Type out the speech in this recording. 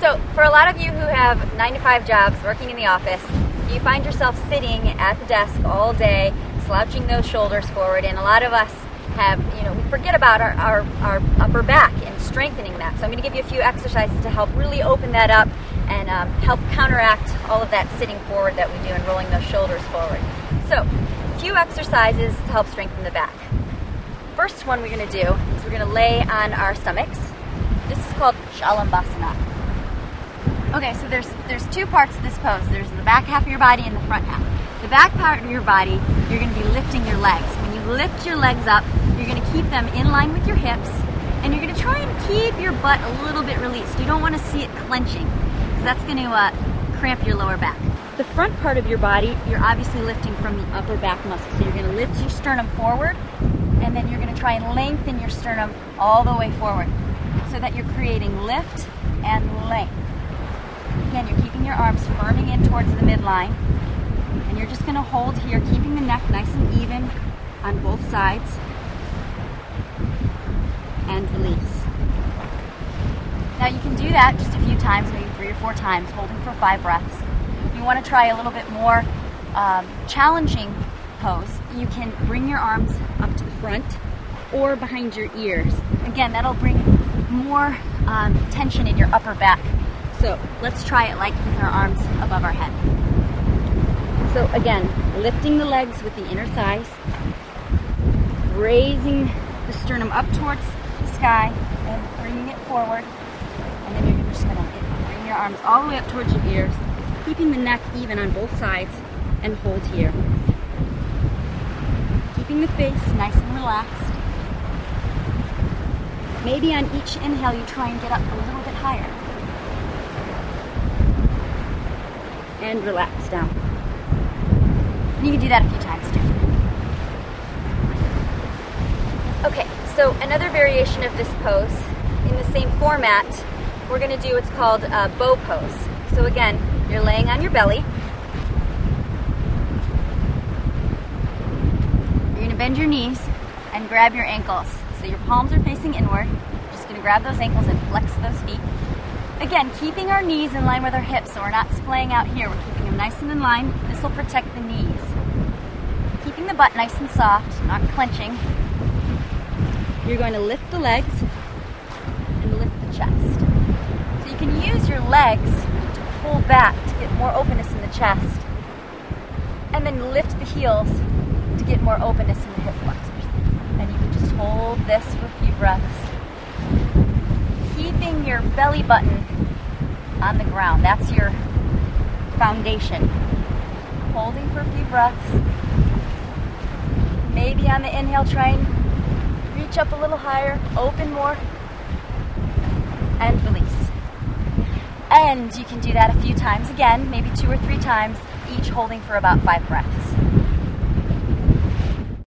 So for a lot of you who have 9-to-5 jobs working in the office, you find yourself sitting at the desk all day, slouching those shoulders forward, and a lot of us have, we forget about our upper back and strengthening that. So I'm going to give you a few exercises to help really open that up and help counteract all of that sitting forward that we do and rolling those shoulders forward. So a few exercises to help strengthen the back. First one we're going to do is we're going to lay on our stomachs. This is called Shalabhasana. Okay, so there's two parts to this pose. There's the back half of your body and the front half. The back part of your body, you're going to be lifting your legs. When you lift your legs up, you're going to keep them in line with your hips, and you're going to try and keep your butt a little bit released. You don't want to see it clenching, because that's going to cramp your lower back. The front part of your body, you're obviously lifting from the upper back muscle. So you're going to lift your sternum forward, and then you're going to try and lengthen your sternum all the way forward, so that you're creating lift and length. Again, you're keeping your arms firming in towards the midline, and you're just going to hold here, keeping the neck nice and even on both sides, and release. Now you can do that just a few times, maybe 3 or 4 times, holding for 5 breaths. If you want to try a little bit more challenging pose, you can bring your arms up to the front or behind your ears. Again, that'll bring more tension in your upper back. So let's try it like with our arms above our head. So again, lifting the legs with the inner thighs, raising the sternum up towards the sky and bringing it forward. And then you're just going to bring your arms all the way up towards your ears, keeping the neck even on both sides, and hold here. Keeping the face nice and relaxed. Maybe on each inhale you try and get up a little bit higher. And relax down. And you can do that a few times too. Okay, so another variation of this pose, in the same format, we're going to do what's called a bow pose. So again, you're laying on your belly. You're going to bend your knees and grab your ankles. So your palms are facing inward. You're just going to grab those ankles and flex those feet. Again, keeping our knees in line with our hips, so we're not splaying out here. We're keeping them nice and in line. This will protect the knees. Keeping the butt nice and soft, not clenching. You're going to lift the legs and lift the chest. So you can use your legs to pull back to get more openness in the chest. And then lift the heels to get more openness in the hip flexors. And you can just hold this for a few breaths. Keeping your belly button on the ground. That's your foundation. Holding for a few breaths. Maybe on the inhale, try and reach up a little higher, open more, and release. And you can do that a few times again, maybe 2 or 3 times, each holding for about 5 breaths.